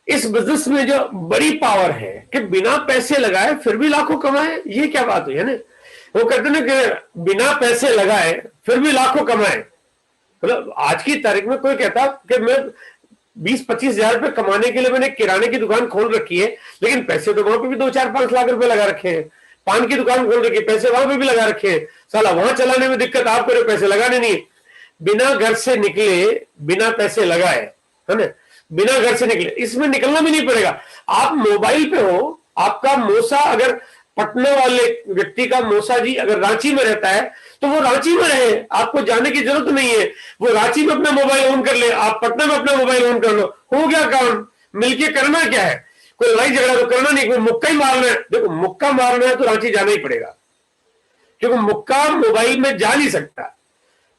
इस बिजनेस में जो बड़ी पावर है कि बिना पैसे लगाए फिर भी लाखों कमाए, ये क्या बात हुई है ना। वो कहते ना कि बिना पैसे लगाए फिर भी लाखों कमाए। मतलब आज की तारीख में कोई कहता कि मैं 20-25 हजार रुपए कमाने के लिए मैंने किराने की दुकान खोल रखी है, लेकिन पैसे तो वहां पे भी 2-4-5 लाख रुपए लगा रखे हैं। पान की दुकान खोल रखी है, पैसे वहां पे भी लगा रखे हैं। साला वहां चलाने में दिक्कत, आपको पैसे लगाने नहीं। बिना घर से निकले, बिना पैसे लगाए, है ना, बिना घर से निकले, इसमें निकलना भी नहीं पड़ेगा। आप मोबाइल पे हो, आपका मौसा अगर पटना वाले व्यक्ति का मौसा जी अगर रांची में रहता है तो वो रांची में रहे, आपको जाने की जरूरत नहीं है। वो रांची में अपना मोबाइल ऑन कर ले, आप पटना में अपना मोबाइल ऑन कर लो, हो गया काम। मिलके करना क्या है, कोई लड़ाई झगड़ा तो करना नहीं, कोई मुक्का ही मारना है। देखो मुक्का मारना है तो रांची जाना ही पड़ेगा, क्योंकि मुक्का मोबाइल में जा नहीं सकता,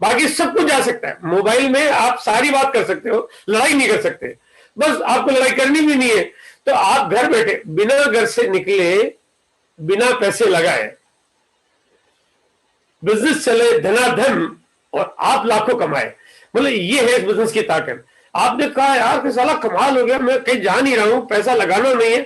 बाकी सब कुछ जा सकता है। मोबाइल में आप सारी बात कर सकते हो, लड़ाई नहीं कर सकते। बस आपको लड़ाई करनी भी नहीं है, तो आप घर बैठे बिना घर से निकले, बिना पैसे लगाए बिजनेस चले, धनाधन, और आप लाखों कमाए। मतलब ये है इस बिजनेस की ताकत। आपने कहा यार कि साला कमाल हो गया, मैं कहीं जा नहीं रहा हूं, पैसा लगाना नहीं है,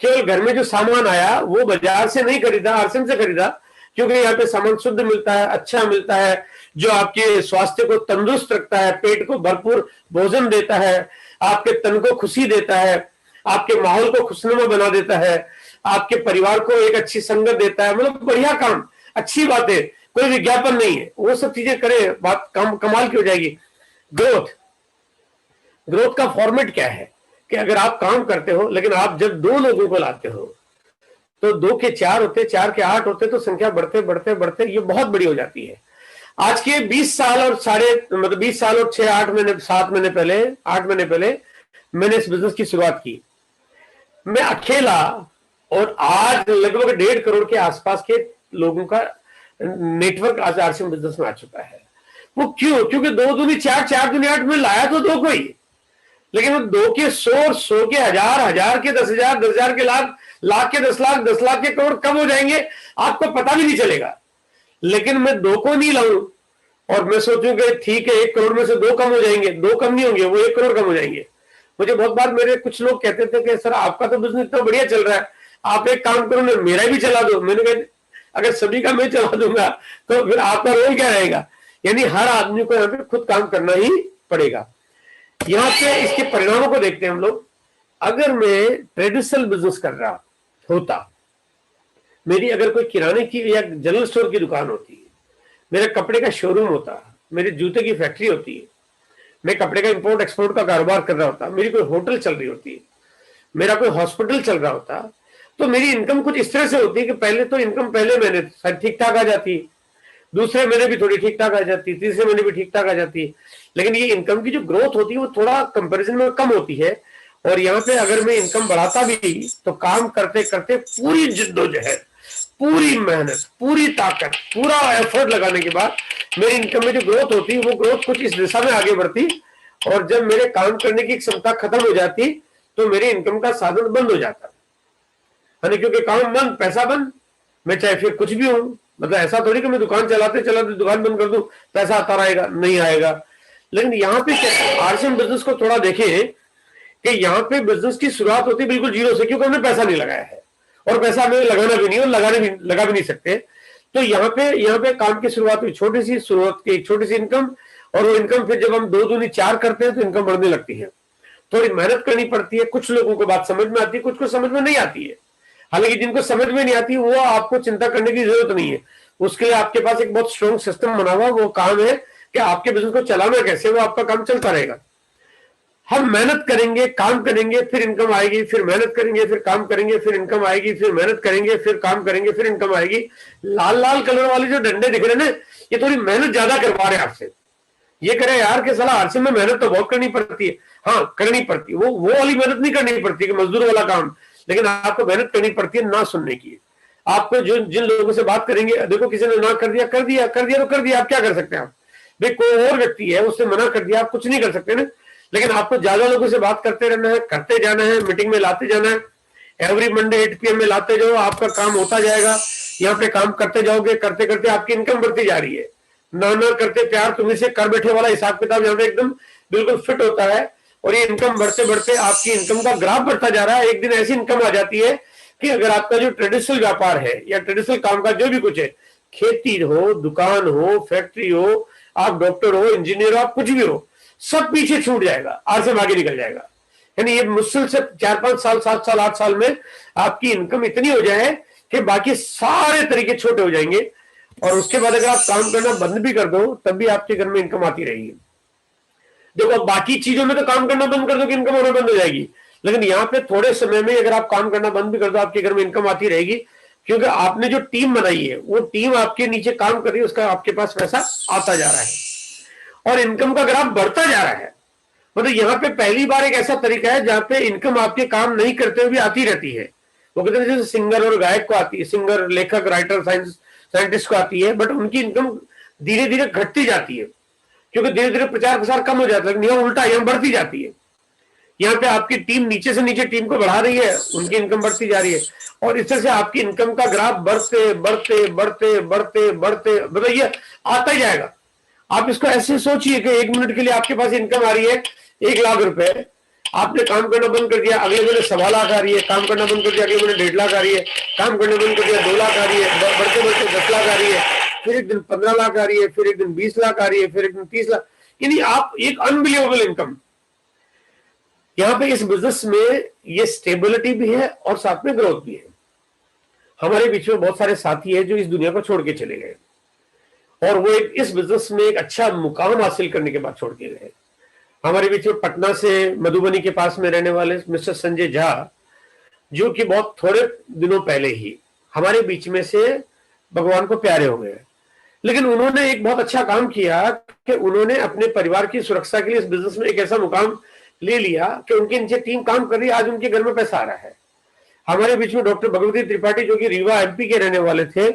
केवल घर में जो सामान आया वो बाजार से नहीं खरीदा, आरसीएम से खरीदा, क्योंकि यहाँ पे सामान शुद्ध मिलता है, अच्छा मिलता है, जो आपके स्वास्थ्य को तंदुरुस्त रखता है, पेट को भरपूर भोजन देता है, आपके तन को खुशी देता है, आपके माहौल को खुशनुमा बना देता है, आपके परिवार को एक अच्छी संगत देता है। मतलब बढ़िया काम, अच्छी बात है, कोई विज्ञापन नहीं है, वो सब चीजें करें, बात कमाल की हो जाएगी। ग्रोथ, ग्रोथ का फॉर्मेट क्या है कि अगर आप काम करते हो, लेकिन आप जब 2 लोगों को लाते हो तो 2 के 4 होते, 4 के 8 होते, तो संख्या बढ़ते बढ़ते बढ़ते ये बहुत बड़ी हो जाती है। आज के 20 साल और 20 साल और 6-8 महीने 7 महीने पहले, 8 महीने पहले मैंने इस बिजनेस की शुरुआत की, मैं अकेला, और आज लगभग 1.5 करोड़ के आसपास के लोगों का नेटवर्क आज आरसीएम बिजनेस में आ चुका है। वो क्यों? क्योंकि 2 दूनी 4, 4 दूनी 8 में लाया तो 2 को ही, लेकिन वो 2 के 100, 100 के 1000, 1000 के 10,000, 10,000 के लाख, लाख के 10 लाख, 10 लाख के करोड़ कब हो जाएंगे आपको पता भी नहीं चलेगा। लेकिन मैं 2 को नहीं लाऊं और मैं सोचूं कि ठीक है 1 करोड़ में से 2 कम हो जाएंगे, 2 कम नहीं होंगे, वो 1 करोड़ कम हो जाएंगे। मुझे बहुत बार मेरे कुछ लोग कहते थे कि सर आपका तो बिजनेस इतना बढ़िया चल रहा है, आप एक काम करो ना, मेरा भी चला दो। मैंने कहा अगर सभी का मैं चला दूंगा तो फिर आपका रोल क्या रहेगा। यानी हर आदमी को यहाँ पे खुद काम करना ही पड़ेगा। यहाँ पे इसके परिणामों को देखते हैं हम लोग। अगर मैं ट्रेडिशनल बिजनेस कर रहा होता, मेरी अगर कोई किराने की या जनरल स्टोर की दुकान होती, मेरा कपड़े का शोरूम होता, मेरे जूते की फैक्ट्री होती, मैं कपड़े का इंपोर्ट एक्सपोर्ट का कारोबार कर रहा होता, मेरी कोई होटल चल रही होती, मेरा कोई हॉस्पिटल चल रहा होता, तो मेरी इनकम कुछ इस तरह से होती है कि पहले तो इनकम पहले महीने ठीक ठाक आ जाती, दूसरे महीने भी थोड़ी ठीक ठाक आ जाती, तीसरे महीने भी ठीक ठाक आ जाती। लेकिन ये इनकम की जो ग्रोथ होती है वो थोड़ा कंपैरिजन में कम होती है। और यहाँ पे अगर मैं इनकम बढ़ाता भी तो काम करते करते पूरी जिद्दोजहद, पूरी मेहनत, पूरी ताकत, पूरा एफर्ट लगाने के बाद मेरी इनकम में जो ग्रोथ होती वो ग्रोथ कुछ इस दिशा में आगे बढ़ती। और जब मेरे काम करने की क्षमता खत्म हो जाती तो मेरी इनकम का साधन बंद हो जाता है, क्योंकि काम बंद पैसा बंद। मैं चाहे फिर कुछ भी हूं, मतलब ऐसा थोड़ी कि मैं दुकान चलाते चलाते दुकान बंद कर दूं पैसा आता रहेगा, नहीं आएगा। लेकिन यहाँ पे आरसीएम बिजनेस को थोड़ा देखें कि यहाँ पे बिजनेस की शुरुआत होती है बिल्कुल जीरो से, क्योंकि हमने पैसा नहीं लगाया है और पैसा हमें लगाना भी नहीं और लगा भी नहीं सकते। तो यहाँ पे काम की शुरुआत हुई छोटी सी, शुरुआत की एक छोटी सी इनकम, और वो इनकम फिर जब हम 2 दूनी 4 करते हैं तो इनकम बढ़ने लगती है। थोड़ी मेहनत करनी पड़ती है, कुछ लोगों को बात समझ में आती है, कुछ को समझ में नहीं आती है। हालांकि जिनको समझ में नहीं आती वो आपको चिंता करने की जरूरत नहीं है, उसके लिए आपके पास एक बहुत स्ट्रॉन्ग सिस्टम बना हुआ, वो काम है कि आपके बिजनेस को चलाना कैसे, वो आपका काम चलता रहेगा। हम मेहनत करेंगे, काम करेंगे, फिर इनकम आएगी, फिर मेहनत करेंगे, फिर काम करेंगे, फिर इनकम आएगी, फिर मेहनत करेंगे, फिर काम करेंगे, फिर इनकम आएगी। लाल लाल कलर वाले जो डंडे दिख रहे हैं ना, ये थोड़ी मेहनत ज्यादा करवा रहे हैं आपसे। ये करे यार कि साला आरसीएम में मेहनत तो बहुत करनी पड़ती है, हाँ करनी पड़ती है, वो वाली मेहनत नहीं करनी पड़ती कि मजदूर वाला काम, लेकिन आपको मेहनत करनी पड़ती है ना सुनने की। आपको जिन लोगों से बात करेंगे, देखो किसी ने ना कर दिया कर दिया कर दिया तो कर दिया, आप क्या कर सकते हैं। आप भाई कोई और व्यक्ति है उससे मना कर दिया, आप कुछ नहीं कर सकते ना। लेकिन आपको ज्यादा लोगों से बात करते रहना है, करते जाना है, मीटिंग में लाते जाना है, एवरी मंडे 8 PM में लाते जाओ, आपका काम होता जाएगा। यहाँ पे काम करते जाओगे, करते करते आपकी इनकम बढ़ती जा रही है। ना ना करते प्यार तुम्हें से कर बैठे वाला हिसाब किताब यहाँ पे एकदम बिल्कुल फिट होता है। और ये इनकम बढ़ते बढ़ते आपकी इनकम का ग्राफ बढ़ता जा रहा है। एक दिन ऐसी इनकम आ जाती है कि अगर आपका जो ट्रेडिशनल व्यापार है या ट्रेडिशनल काम का जो भी कुछ है, खेती हो, दुकान हो, फैक्ट्री हो, आप डॉक्टर हो, इंजीनियर हो, आप कुछ भी हो, सब पीछे छूट जाएगा, आगे आगे निकल जाएगा। यानी ये मुश्किल से 4-5 साल, 7 साल, 8 साल में आपकी इनकम इतनी हो जाए कि बाकी सारे तरीके छोटे हो जाएंगे। और उसके बाद अगर आप काम करना बंद भी कर दो तब भी आपके घर में इनकम आती रहेगी। देखो, बाकी चीजों में तो काम करना बंद कर दो कि इनकम होना बंद हो जाएगी, लेकिन यहाँ पे थोड़े समय में अगर आप काम करना बंद भी कर दो आपके घर में इनकम आती रहेगी, क्योंकि आपने जो टीम बनाई है वो टीम आपके नीचे काम कर रही है, उसका आपके पास पैसा आता जा रहा है और इनकम का ग्राफ बढ़ता जा रहा है। मतलब यहाँ पे पहली बार एक ऐसा तरीका है जहां पे इनकम आपके काम नहीं करते हुए आती रहती है। वो कहते हैं जैसे सिंगर और गायक को आती है, सिंगर, लेखक, राइटर, साइंटिस्ट को आती है, बट उनकी इनकम धीरे धीरे घटती जाती है क्योंकि धीरे धीरे प्रचार प्रसार कम हो जाता है। लेकिन यहाँ उल्टा, यहाँ बढ़ती जाती है। यहाँ पे आपकी टीम नीचे से नीचे टीम को बढ़ा रही है, उनकी इनकम बढ़ती जा रही है और इस तरह से आपकी इनकम का ग्राफ बढ़ते बढ़ते बढ़ते बढ़ते बढ़ते बताइए आता ही जाएगा। आप इसको ऐसे सोचिए कि 1 मिनट के लिए आपके पास इनकम आ रही है 1 लाख रुपए, आपने काम करना बंद कर दिया, अगले महीने 1.25 लाख आ रही है, काम करना बंद कर दिया, अगले महीने 1.5 लाख आ रही है, काम करना बंद कर दिया 2 लाख आ रही है, बढ़ते बढ़ते 10 लाख आ रही है, फिर एक दिन 15 लाख आ रही है, फिर एक दिन 20 लाख आ रही है, फिर एक दिन 30 लाख। यानी आप एक अनबिलीवेबल इनकम। यहाँ पे इस बिजनेस में ये स्टेबिलिटी भी है और साथ में ग्रोथ भी है। हमारे बीच में बहुत सारे साथी हैं जो इस दुनिया को छोड़ के चले गए और वो इस बिजनेस में एक अच्छा मुकाम हासिल करने के बाद छोड़ के गए। हमारे बीच में पटना से मधुबनी के पास में रहने वाले मिस्टर संजय झा, जो कि बहुत थोड़े दिनों पहले ही हमारे बीच में से भगवान को प्यारे हो गए, लेकिन उन्होंने एक बहुत अच्छा काम किया कि उन्होंने अपने परिवार की सुरक्षा के लिए इस बिजनेस में एक ऐसा मुकाम ले लिया कि उनकी नीचे टीम काम कर रही है, आज उनके घर में पैसा आ रहा है। हमारे बीच में डॉक्टर भगवती त्रिपाठी, जो कि रीवा एमपी के रहने वाले थे,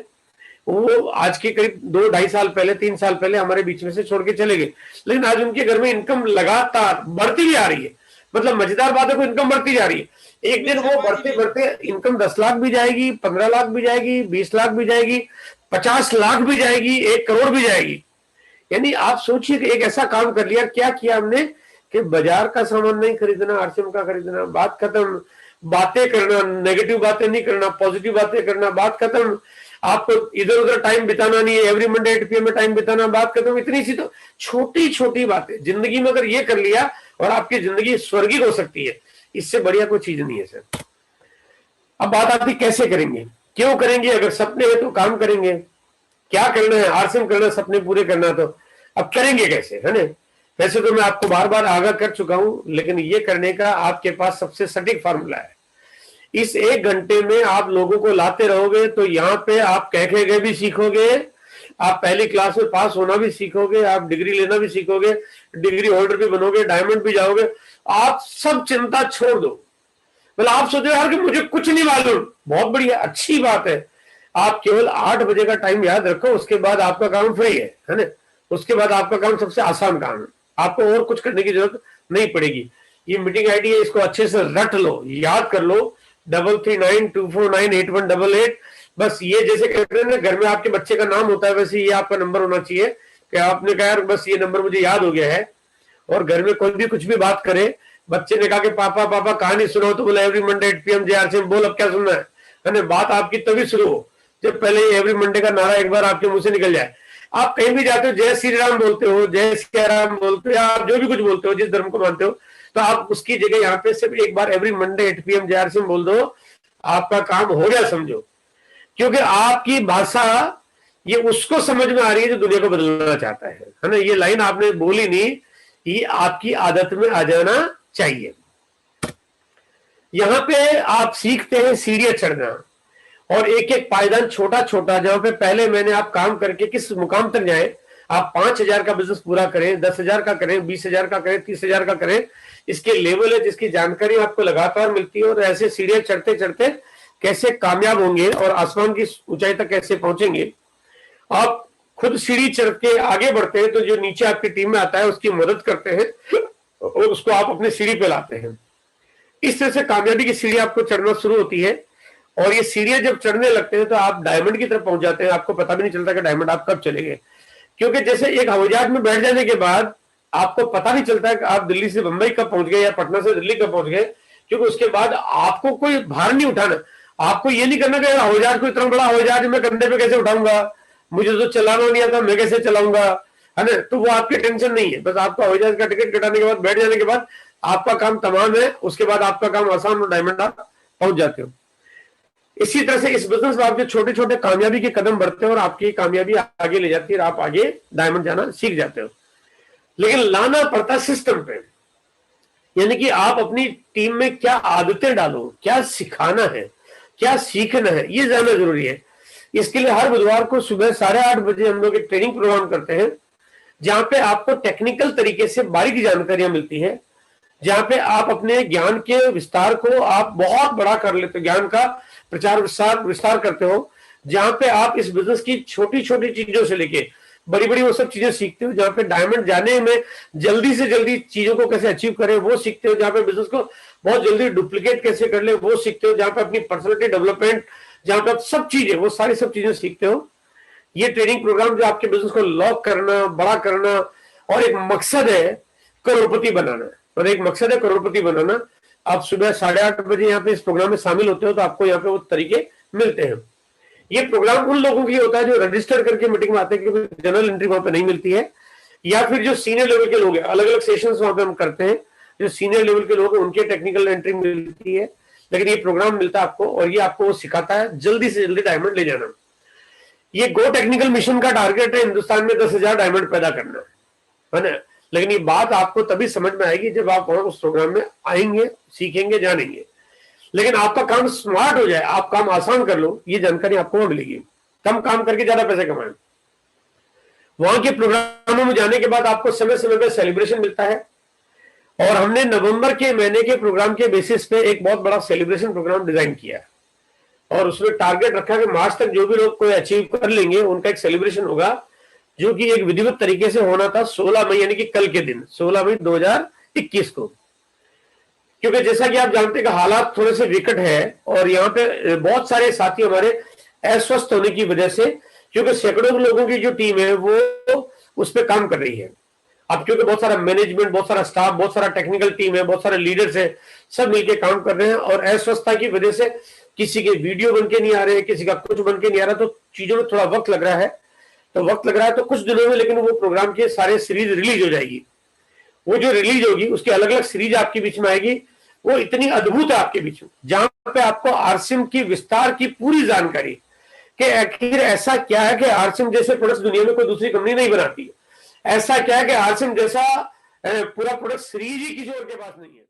वो आज के करीब 2-2.5 साल पहले, 3 साल पहले हमारे बीच में से छोड़ के चले गए, लेकिन आज उनके घर में इनकम लगातार बढ़ती भी आ रही है। मतलब मजेदार बात है कि इनकम बढ़ती जा रही है। एक दिन वो बढ़ते बढ़ते इनकम 10 लाख भी जाएगी, 15 लाख भी जाएगी, 20 लाख भी जाएगी, 50 लाख भी जाएगी, 1 करोड़ भी जाएगी। यानी आप सोचिए कि एक ऐसा काम कर लिया, क्या किया हमने कि बाजार का सामान नहीं खरीदना, आरसीएम का खरीदना, बात खत्म। बातें करना, नेगेटिव बातें नहीं करना, पॉजिटिव बातें करना, बात खत्म। आपको इधर उधर टाइम बिताना नहीं है, एवरी मंडे 8 PM में टाइम बिताना, बात खत्म। इतनी सी तो छोटी छोटी बातें जिंदगी में अगर ये कर लिया और आपकी जिंदगी स्वर्गीय हो सकती है, इससे बढ़िया कोई चीज नहीं है सर। अब बात आती कैसे करेंगे, क्यों करेंगे। अगर सपने हैं तो काम करेंगे, क्या करना है, आरसीएम करना, सपने पूरे करना, तो अब करेंगे कैसे, है ना। वैसे तो मैं आपको बार बार आगाह कर चुका हूं, लेकिन ये करने का आपके पास सबसे सटीक फार्मूला है। इस 1 घंटे में आप लोगों को लाते रहोगे तो यहाँ पे आप कह के भी सीखोगे, आप पहली क्लास में पास होना भी सीखोगे, आप डिग्री लेना भी सीखोगे, डिग्री होल्डर भी बनोगे, डायमंड भी जाओगे। आप सब चिंता छोड़ दो। मतलब आप सोचो यार कि मुझे कुछ नहीं मालूम, बहुत बढ़िया, अच्छी बात है। आप केवल 8 बजे का टाइम याद रखो, उसके बाद आपका काम फ्री है ना। उसके बाद आपका काम सबसे आसान काम है, आपको और कुछ करने की जरूरत नहीं पड़ेगी। ये मीटिंग आईडी है, इसको अच्छे से रट लो, याद कर लो, 3392498188। बस ये जैसे कहते हैं ना, घर में आपके बच्चे का नाम होता है, वैसे ये आपका नंबर होना चाहिए कि आपने कहा यार बस ये नंबर मुझे याद हो गया है। और घर में कोई भी कुछ भी बात करे, बच्चे ने कहा कि पापा पापा कहानी सुनाओ, तो बोला एवरी मंडे 8 PM JRC बोल, अब क्या सुनना है। बात आपकी तभी शुरू हो जब पहले एवरी मंडे का नारा एक बार आपके मुंह से निकल जाए। आप कहीं भी जाते हो, जय श्री राम बोलते हो, जय सिया राम बोलते हो, या आप जो भी कुछ बोलते हो, जिस धर्म को मानते हो, तो आप उसकी जगह यहाँ पे सिर्फ एक बार एवरी मंडे 8 PM JRC बोल दो, आपका काम हो गया समझो। क्योंकि आपकी भाषा ये उसको समझ में आ रही है जो दुनिया को बदलना चाहता है ना। ये लाइन आपने बोली नहीं, ये आपकी आदत में आ जाना चाहिए। यहाँ पे आप सीखते हैं सीढ़ियां चढ़ना और एक एक पायदान छोटा छोटा, जहां पे पहले मैंने आप काम करके किस मुकाम तक जाए। आप 5,000 का बिजनेस पूरा करें, 10,000 का करें, 20,000 का करें, 30,000 का करें, इसके लेवल है जिसकी जानकारी आपको लगातार मिलती है। और ऐसे सीढ़ियां चढ़ते चढ़ते कैसे कामयाब होंगे और आसमान की ऊंचाई तक कैसे पहुंचेंगे। आप खुद सीढ़ी चढ़ के आगे बढ़ते हैं तो जो नीचे आपकी टीम में आता है उसकी मदद करते हैं और उसको आप अपने सीढ़ी पे लाते हैं। इस तरह से कामयाबी की सीढ़ी आपको चढ़ना शुरू होती है और ये सीढ़ियां जब चढ़ने लगते हैं तो आप डायमंड की तरफ पहुंच जाते हैं। आपको पता भी नहीं चलता कि डायमंड आप कब चले गए। क्योंकि जैसे एक हवाई जहाज में बैठ जाने के बाद आपको पता नहीं चलता है कि आप दिल्ली से बंबई कब पहुंच गए या पटना से दिल्ली कब पहुंच गए, क्योंकि उसके बाद आपको कोई भार नहीं उठाना। आपको ये नहीं करना कि हवाई जहाज को इतना बड़ा हवाई जहाज मैं कंधे पे कैसे उठाऊंगा, मुझे तो चलाना नहीं आता, मैं कैसे चलाऊंगा, है ना। तो वो आपकी टेंशन नहीं है। बस आपको हवाई जहाज का टिकट कटाने के बाद बैठ जाने के बाद आपका काम तमाम है, उसके बाद आपका काम आसान और डायमंड आप पहुंच जाते हो। इसी तरह से इस बिजनेस में आपके छोटे छोटे कामयाबी के कदम बढ़ते हैं और आपकी कामयाबी आगे ले जाती है और आप आगे डायमंड जाना सीख जाते हो। लेकिन लाना पड़ता है सिस्टम पे, यानी कि आप अपनी टीम में क्या आदतें डालो, क्या सिखाना है, क्या सीखना है, ये जानना जरूरी है। इसके लिए हर बुधवार को सुबह 8:30 बजे हम लोग एक ट्रेनिंग प्रोग्राम करते हैं, जहां पे आपको टेक्निकल तरीके से बारीक जानकारियां मिलती है, जहां पे आप अपने ज्ञान के विस्तार को आप बहुत बड़ा कर लेते हो, ज्ञान का प्रचार विस्तार करते हो, जहां पे आप इस बिजनेस की छोटी छोटी चीजों से लेके बड़ी बड़ी वो सब चीजें सीखते हो, जहां पे डायमंड जाने में जल्दी से जल्दी चीजों को कैसे अचीव करें वो सीखते हो, जहां पे बिजनेस को बहुत जल्दी डुप्लीकेट कैसे कर ले वो सीखते हो, जहां पे अपनी पर्सनैलिटी डेवलपमेंट, जहां पे आप सब चीजें वो सारी सब चीजें सीखते हो। ये ट्रेनिंग प्रोग्राम जो आपके बिजनेस को लॉक करना, बड़ा करना, और एक मकसद है करोड़पति बनाना, और एक मकसद है करोड़पति बनाना। आप सुबह 8:30 बजे यहाँ पे इस प्रोग्राम में शामिल होते हो तो आपको यहाँ पे वो तरीके मिलते हैं। ये प्रोग्राम उन लोगों के लिए होता है जो रजिस्टर करके मीटिंग में आते हैं, क्योंकि जनरल एंट्री वहां पे नहीं मिलती है, या फिर जो सीनियर लेवल के लोग हैं, अलग अलग सेशंस वहां पे हम करते हैं, जो सीनियर लेवल के लोग हैं उनके टेक्निकल एंट्री मिलती है, लेकिन ये प्रोग्राम मिलता है आपको, और ये आपको वो सिखाता है जल्दी से जल्दी डायमंड ले जाना। ये गो टेक्निकल मिशन का टारगेट है हिंदुस्तान में 10,000 डायमंड पैदा करना, है ना। लेकिन ये बात आपको तभी समझ में आएगी जब आप वहां उस प्रोग्राम में आएंगे, सीखेंगे, जानेंगे। लेकिन आपका काम स्मार्ट हो जाए, आप काम आसान कर लो, ये जानकारी आपको वहां मिलेगी। कम काम करके ज्यादा पैसे कमाएं। वहां के प्रोग्रामों में जाने के बाद आपको समय समय पर सेलिब्रेशन मिलता है, और हमने नवंबर के महीने के प्रोग्राम के बेसिस पे एक बहुत बड़ा सेलिब्रेशन प्रोग्राम डिजाइन किया है, और उसमें टारगेट रखा कि मार्च तक जो भी लोग कोई अचीव कर लेंगे उनका एक सेलिब्रेशन होगा, जो कि एक विधिवत तरीके से होना था 16 मई, यानी कि कल के दिन 16 मई 2021 को। क्योंकि जैसा कि आप जानते हैं कि हालात थोड़े से विकट है, और यहाँ पे बहुत सारे साथी हमारे अस्वस्थ होने की वजह से, क्योंकि सैकड़ों लोगों की जो टीम है वो उस पर काम कर रही है। अब क्योंकि बहुत सारा मैनेजमेंट, बहुत सारा स्टाफ, बहुत सारा टेक्निकल टीम है, बहुत सारे लीडर्स है, सब मिलकर काम कर रहे हैं, और अस्वस्थता की वजह से किसी के वीडियो बन के नहीं आ रहे, किसी का कुछ बन के नहीं आ रहा, तो चीजों में थोड़ा वक्त लग रहा है। तो कुछ दिनों में लेकिन वो प्रोग्राम के सारे सीरीज रिलीज हो जाएगी। वो जो रिलीज होगी उसकी अलग अलग सीरीज आपके बीच में आएगी, वो इतनी अद्भुत है आपके बीच में, जहां पे आपको आरसिम की विस्तार की पूरी जानकारी कि आखिर ऐसा क्या है कि आरसिम जैसे प्रोडक्ट दुनिया में कोई दूसरी कंपनी नहीं बनाती, ऐसा क्या है कि आरसिम जैसा पूरा प्रोडक्ट सीरीज ही किसी और के पास नहीं है।